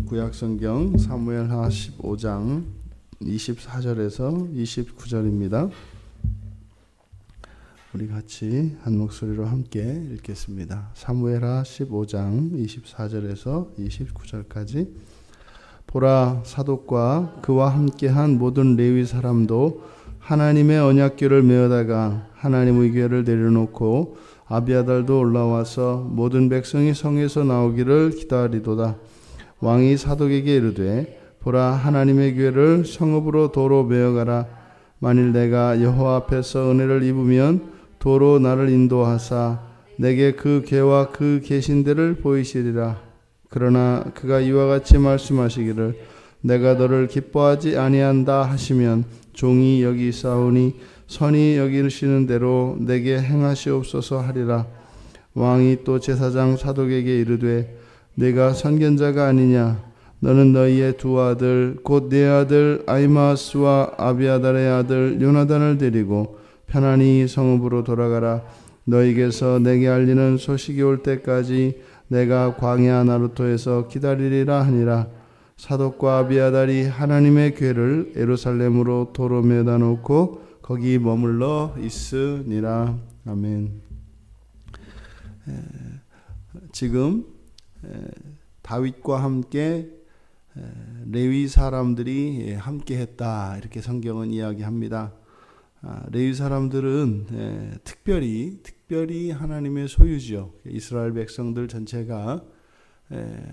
구약성경 사무엘하 15장 24절에서 29절입니다. 우리 같이 한 목소리로 함께 읽겠습니다. 사무엘하 15장 24절에서 29절까지. 보라, 사독과 그와 함께한 모든 레위 사람도 하나님의 언약궤를 메어다가 하나님의 궤를 내려놓고 아비아달도 올라와서 모든 백성이 성에서 나오기를 기다리도다. 왕이 사독에게 이르되, 보라, 하나님의 궤를 성읍으로 도로 메어가라. 만일 내가 여호와 앞에서 은혜를 입으면 도로 나를 인도하사 내게 그 궤와 그 계신 데를 보이시리라. 그러나 그가 이와 같이 말씀하시기를, 내가 너를 기뻐하지 아니한다 하시면 종이 여기 있사오니 선이 여기시는 대로 내게 행하시옵소서 하리라. 왕이 또 제사장 사독에게 이르되, 내가 선견자가 아니냐? 너는 너희의 두 아들 곧 네 아들 아히마아스와 아비아달의 아들 요나단을 데리고 편안히 성읍으로 돌아가라. 너희에게서 내게 알리는 소식이 올 때까지 내가 광야 나루토에서 기다리리라 하니라. 사독과 아비아달이 하나님의 궤를 예루살렘으로 도로 메다 놓고 거기 머물러 있으니라. 아멘. 지금 다윗과 함께 레위 사람들이 함께 했다, 이렇게 성경은 이야기합니다. 레위 사람들은 특별히 하나님의 소유죠. 이스라엘 백성들 전체가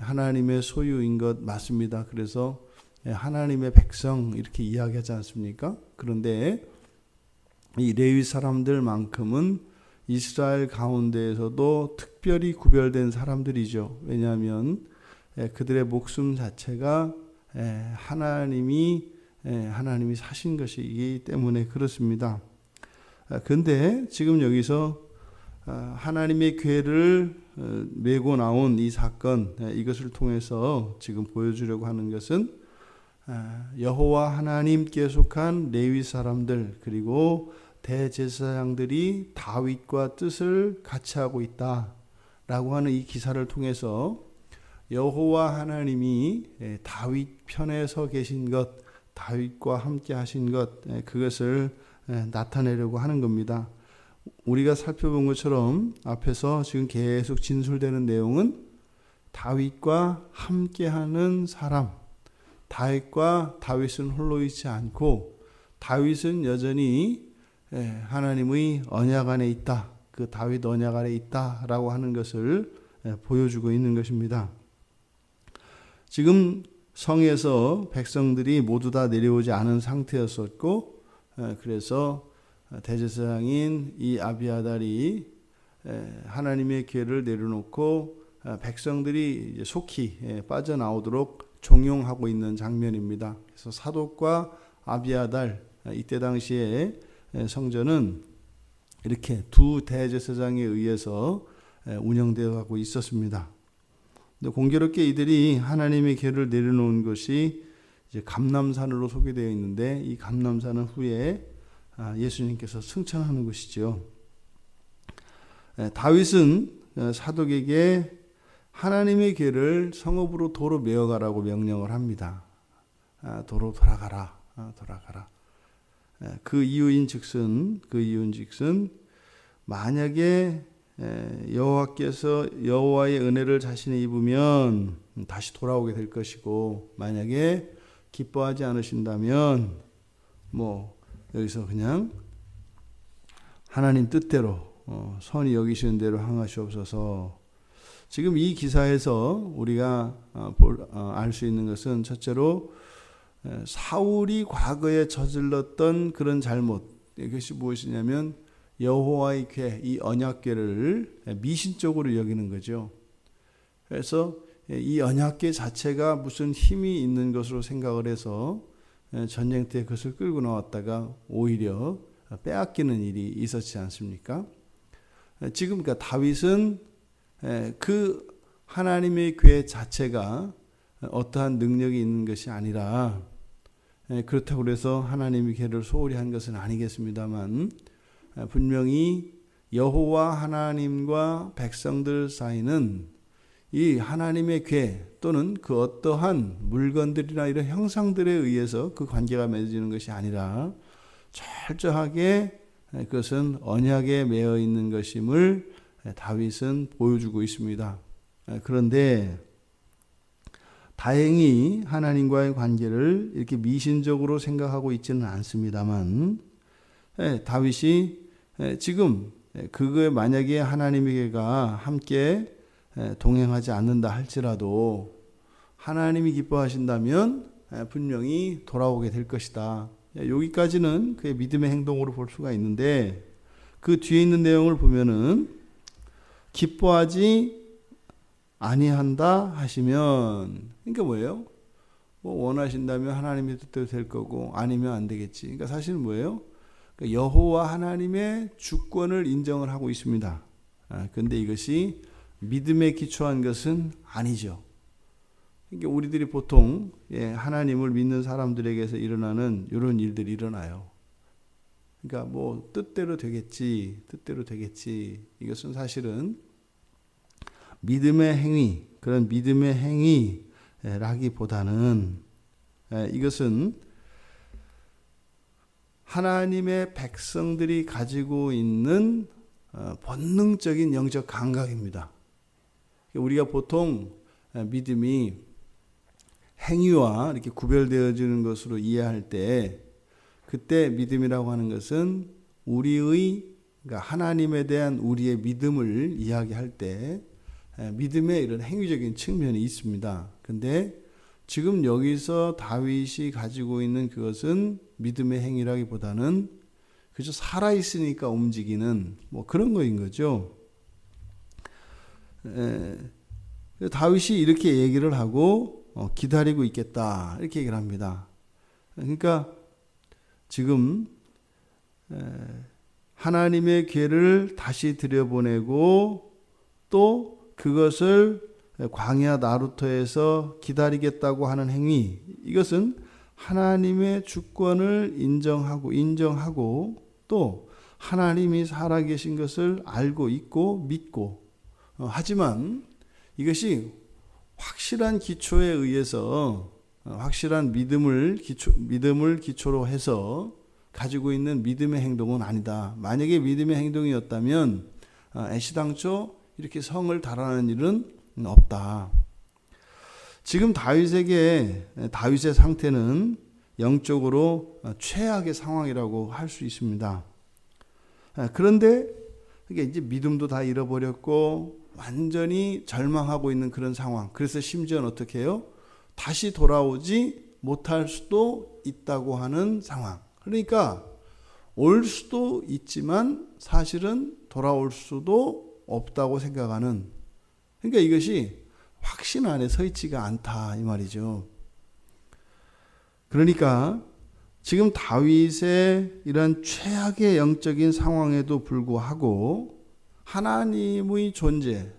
하나님의 소유인 것 맞습니다. 그래서 하나님의 백성 이렇게 이야기하지 않습니까? 그런데 이 레위 사람들만큼은 이스라엘 가운데에서도 특별히 구별된 사람들이죠. 왜냐하면 그들의 목숨 자체가 하나님이 사신 것이기 때문에 그렇습니다. 그런데 지금 여기서 하나님의 궤를 메고 나온 이 사건, 이것을 통해서 지금 보여주려고 하는 것은 여호와 하나님께 속한 레위 사람들, 그리고 대제사장들이 다윗과 뜻을 같이 하고 있다라고 하는 이 기사를 통해서 여호와 하나님이 다윗 편에 서 계신 것, 다윗과 함께 하신 것, 그것을 나타내려고 하는 겁니다. 우리가 살펴본 것처럼 앞에서 지금 계속 진술되는 내용은 다윗과 함께하는 사람, 다윗은 홀로 있지 않고 다윗은 여전히 하나님의 언약 안에 있다, 그 다윗 언약 안에 있다라고 하는 것을 보여주고 있는 것입니다. 지금 성에서 백성들이 모두 다 내려오지 않은 상태였었고, 그래서 대제사장인 이 아비아달이 하나님의 궤를 내려놓고 백성들이 속히 빠져나오도록 종용하고 있는 장면입니다. 그래서 사독과 아비아달, 이때 당시에 성전은 이렇게 두 대제사장에 의해서 운영되어 가고 있었습니다. 공교롭게 이들이 하나님의 궤를 내려놓은 것이 이제 감람산으로 소개되어 있는데, 이 감람산은 후에 예수님께서 승천하는 것이죠. 다윗은 사독에게 하나님의 궤를 성읍으로 도로 메어가라고 명령을 합니다. 도로 돌아가라. 그 이유인 즉슨 만약에 여호와께서 여호와의 은혜를 자신이 입으면 다시 돌아오게 될 것이고, 만약에 기뻐하지 않으신다면 여기서 그냥 하나님 뜻대로 선이 여기시는 대로 행하시옵소서. 지금 이 기사에서 우리가 알 수 있는 것은, 첫째로 사울이 과거에 저질렀던 그런 잘못, 이것이 무엇이냐면 여호와의 궤, 이 언약궤를 미신적으로 여기는 거죠. 그래서 이 언약궤 자체가 무슨 힘이 있는 것으로 생각을 해서 전쟁 때 그것을 끌고 나왔다가 오히려 빼앗기는 일이 있었지 않습니까? 지금 그러니까 다윗은 그 하나님의 궤 자체가 어떠한 능력이 있는 것이 아니라, 그렇다고 해서 하나님의 궤를 소홀히 한 것은 아니겠습니다만, 분명히 여호와 하나님과 백성들 사이는 이 하나님의 궤 또는 그 어떠한 물건들이나 이런 형상들에 의해서 그 관계가 맺어지는 것이 아니라 철저하게 그것은 언약에 매여 있는 것임을 다윗은 보여주고 있습니다. 그런데 다행히 하나님과의 관계를 이렇게 미신적으로 생각하고 있지는 않습니다만 다윗이 지금 그거에 만약에 하나님에게가 함께 동행하지 않는다 할지라도 하나님이 기뻐하신다면 분명히 돌아오게 될 것이다. 여기까지는 그의 믿음의 행동으로 볼 수가 있는데 그 뒤에 있는 내용을 보면은 기뻐하지 아니한다 하시면 그러니까 뭐예요? 뭐 원하신다면 하나님의 뜻대로 될 거고 아니면 안 되겠지. 그러니까 사실은 뭐예요? 그러니까 여호와 하나님의 주권을 인정을 하고 있습니다. 그런데 이것이 믿음에 기초한 것은 아니죠. 그러니까 우리들이 보통 하나님을 믿는 사람들에게서 일어나는 이런 일들이 일어나요. 그러니까 뭐 뜻대로 되겠지, 뜻대로 되겠지. 이것은 사실은 믿음의 행위, 그런 믿음의 행위라기보다는 이것은 하나님의 백성들이 가지고 있는 본능적인 영적 감각입니다. 우리가 보통 믿음이 행위와 이렇게 구별되어지는 것으로 이해할 때 그때 믿음이라고 하는 것은 우리의 그러니까 하나님에 대한 우리의 믿음을 이야기할 때 믿음의 이런 행위적인 측면이 있습니다. 근데 지금 여기서 다윗이 가지고 있는 그것은 믿음의 행위라기보다는 그저 살아있으니까 움직이는 뭐 그런 거인 거죠. 다윗이 이렇게 얘기를 하고 기다리고 있겠다 이렇게 얘기를 합니다. 그러니까 지금 하나님의 궤를 다시 들여보내고 또 그것을 광야 나루터에서 기다리겠다고 하는 행위, 이것은 하나님의 주권을 인정하고 또 하나님이 살아계신 것을 알고 있고 믿고 하지만 이것이 확실한 기초에 의해서 확실한 믿음을 기초로 해서 가지고 있는 믿음의 행동은 아니다. 만약에 믿음의 행동이었다면 애시당초 이렇게 성을 달아나는 일은 없다. 지금 다윗의 상태는 영적으로 최악의 상황이라고 할 수 있습니다. 그런데 이제 믿음도 다 잃어버렸고 완전히 절망하고 있는 그런 상황. 그래서 심지어는 어떻게 해요? 다시 돌아오지 못할 수도 있다고 하는 상황. 그러니까 올 수도 있지만 사실은 돌아올 수도 없다고 생각하는, 그러니까 이것이 확신 안에 서 있지가 않다 이 말이죠. 그러니까 지금 다윗의 이런 최악의 영적인 상황에도 불구하고 하나님의 존재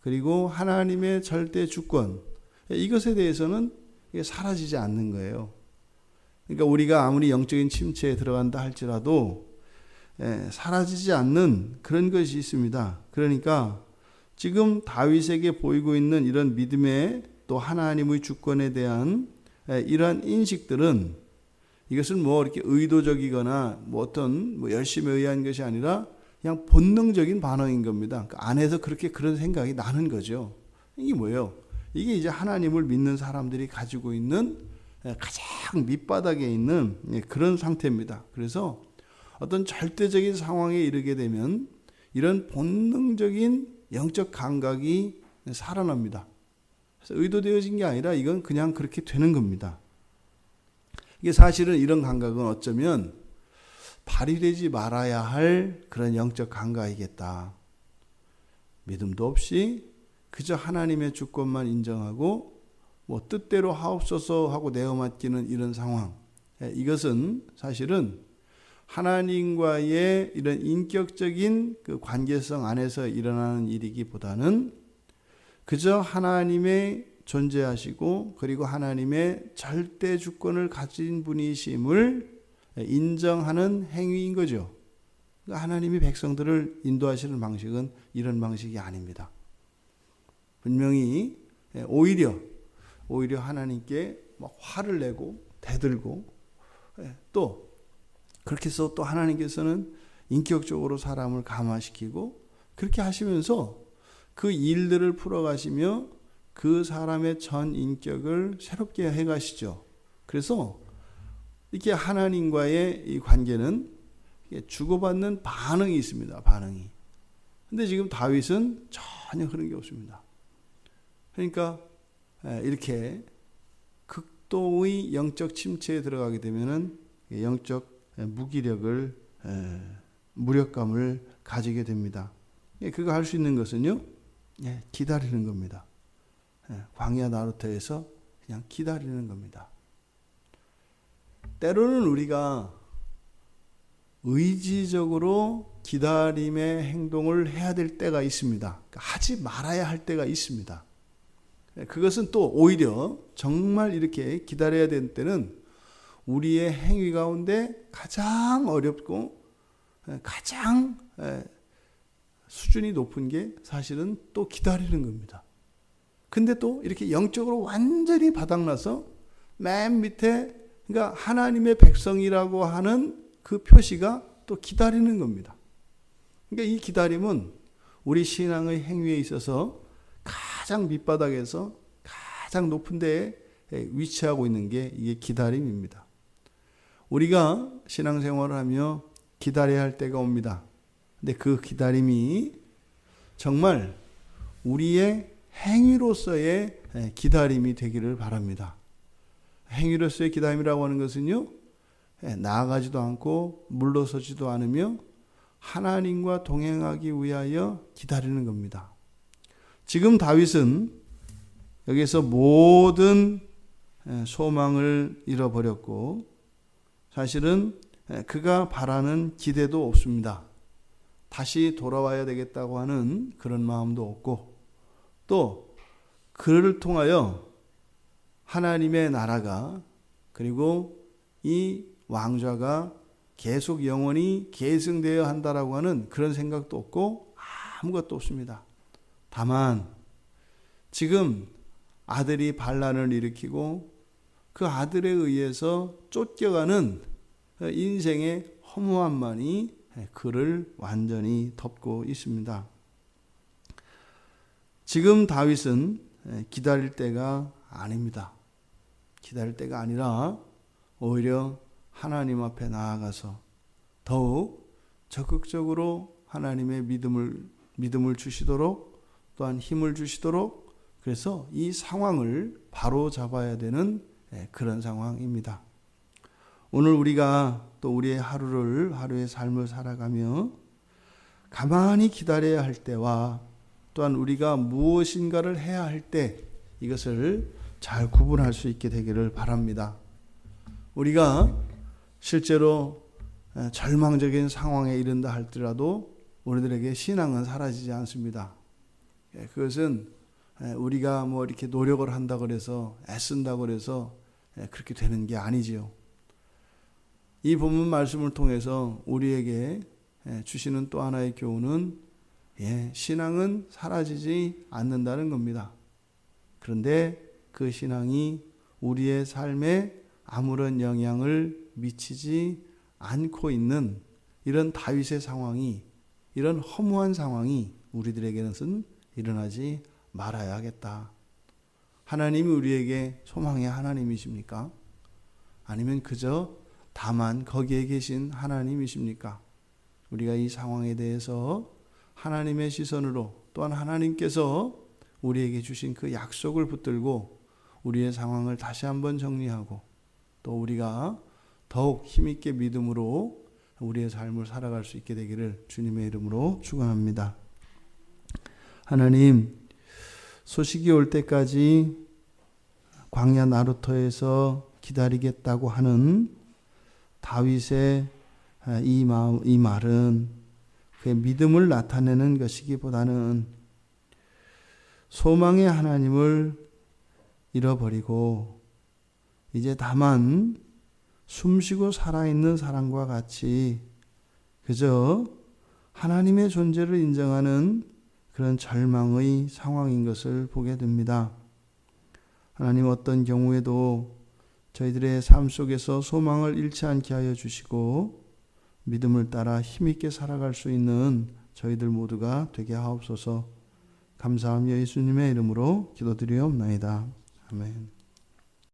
그리고 하나님의 절대 주권, 이것에 대해서는 사라지지 않는 거예요. 그러니까 우리가 아무리 영적인 침체에 들어간다 할지라도 사라지지 않는 그런 것이 있습니다. 그러니까 지금 다윗에게 보이고 있는 이런 믿음의 또 하나님의 주권에 대한 이러한 인식들은 이것은 뭐 이렇게 의도적이거나 뭐 어떤 열심에 의한 것이 아니라 그냥 본능적인 반응인 겁니다. 그 안에서 그런 생각이 나는 거죠. 이게 뭐예요? 이게 이제 하나님을 믿는 사람들이 가지고 있는 가장 밑바닥에 있는 그런 상태입니다. 그래서 어떤 절대적인 상황에 이르게 되면 이런 본능적인 영적 감각이 살아납니다. 그래서 의도되어진 게 아니라 이건 그냥 그렇게 되는 겁니다. 이게 사실은 이런 감각은 어쩌면 발휘되지 말아야 할 그런 영적 감각이겠다. 믿음도 없이 그저 하나님의 주권만 인정하고 뭐 뜻대로 하옵소서 하고 내어 맡기는 이런 상황. 이것은 사실은 하나님과의 이런 인격적인 그 관계성 안에서 일어나는 일이기보다는 그저 하나님의 존재하시고 그리고 하나님의 절대 주권을 가진 분이심을 인정하는 행위인 거죠. 하나님이 백성들을 인도하시는 방식은 이런 방식이 아닙니다. 분명히 오히려 하나님께 막 화를 내고 대들고 또 그렇게 해서 또 하나님께서는 인격적으로 사람을 감화시키고 그렇게 하시면서 그 일들을 풀어가시며 그 사람의 전 인격을 새롭게 해가시죠. 그래서 이렇게 하나님과의 이 관계는 주고받는 반응이 있습니다. 반응이. 근데 지금 다윗은 전혀 그런 게 없습니다. 그러니까 이렇게 극도의 영적 침체에 들어가게 되면은 영적 무력감을 가지게 됩니다. 그거 할 수 있는 것은요, 기다리는 겁니다. 광야 나루터에서 그냥 기다리는 겁니다. 때로는 우리가 의지적으로 기다림의 행동을 해야 될 때가 있습니다. 하지 말아야 할 때가 있습니다. 그것은 또 오히려 정말 이렇게 기다려야 되는 때는 우리의 행위 가운데 가장 어렵고 가장 수준이 높은 게 사실은 또 기다리는 겁니다. 근데 또 이렇게 영적으로 완전히 바닥나서 맨 밑에 그러니까 하나님의 백성이라고 하는 그 표시가 또 기다리는 겁니다. 그러니까 이 기다림은 우리 신앙의 행위에 있어서 가장 밑바닥에서 가장 높은 데에 위치하고 있는 게 이게 기다림입니다. 우리가 신앙생활을 하며 기다려야 할 때가 옵니다. 근데 그 기다림이 정말 우리의 행위로서의 기다림이 되기를 바랍니다. 행위로서의 기다림이라고 하는 것은요, 나아가지도 않고 물러서지도 않으며 하나님과 동행하기 위하여 기다리는 겁니다. 지금 다윗은 여기서 모든 소망을 잃어버렸고 사실은 그가 바라는 기대도 없습니다. 다시 돌아와야 되겠다고 하는 그런 마음도 없고 또 그를 통하여 하나님의 나라가 그리고 이 왕좌가 계속 영원히 계승되어야 한다라고 하는 그런 생각도 없고 아무것도 없습니다. 다만 지금 아들이 반란을 일으키고 그 아들에 의해서 쫓겨가는 인생의 허무함만이 그를 완전히 덮고 있습니다. 지금 다윗은 기다릴 때가 아닙니다. 기다릴 때가 아니라 오히려 하나님 앞에 나아가서 더욱 적극적으로 하나님의 믿음을 주시도록 또한 힘을 주시도록 그래서 이 상황을 바로 잡아야 되는 그런 상황입니다. 오늘 우리가 또 우리의 하루의 삶을 살아가며 가만히 기다려야 할 때와 또한 우리가 무엇인가를 해야 할 때 이것을 잘 구분할 수 있게 되기를 바랍니다. 우리가 실제로 절망적인 상황에 이른다 할지라도 우리들에게 신앙은 사라지지 않습니다. 그것은 우리가 뭐 이렇게 노력을 한다고 해서 애쓴다고 해서 그렇게 되는 게 아니지요. 이 본문 말씀을 통해서 우리에게 주시는 또 하나의 교훈은 신앙은 사라지지 않는다는 겁니다. 그런데 그 신앙이 우리의 삶에 아무런 영향을 미치지 않고 있는 이런 다윗의 상황이 이런 허무한 상황이 우리들에게는 일어나지 말아야 하겠다. 하나님이 우리에게 소망의 하나님이십니까? 아니면 그저 다만 거기에 계신 하나님이십니까? 우리가 이 상황에 대해서 하나님의 시선으로 또한 하나님께서 우리에게 주신 그 약속을 붙들고 우리의 상황을 다시 한번 정리하고 또 우리가 더욱 힘있게 믿음으로 우리의 삶을 살아갈 수 있게 되기를 주님의 이름으로 축원합니다. 하나님, 소식이 올 때까지 광야 나루터에서 기다리겠다고 하는 다윗의 이 말은 그의 믿음을 나타내는 것이기보다는 소망의 하나님을 잃어버리고 이제 다만 숨쉬고 살아있는 사람과 같이 그저 하나님의 존재를 인정하는 그런 절망의 상황인 것을 보게 됩니다. 하나님 어떤 경우에도 저희들의 삶 속에서 소망을 잃지 않게 하여 주시고 믿음을 따라 힘있게 살아갈 수 있는 저희들 모두가 되게 하옵소서. 감사하며 예수님의 이름으로 기도드리옵나이다. 아멘.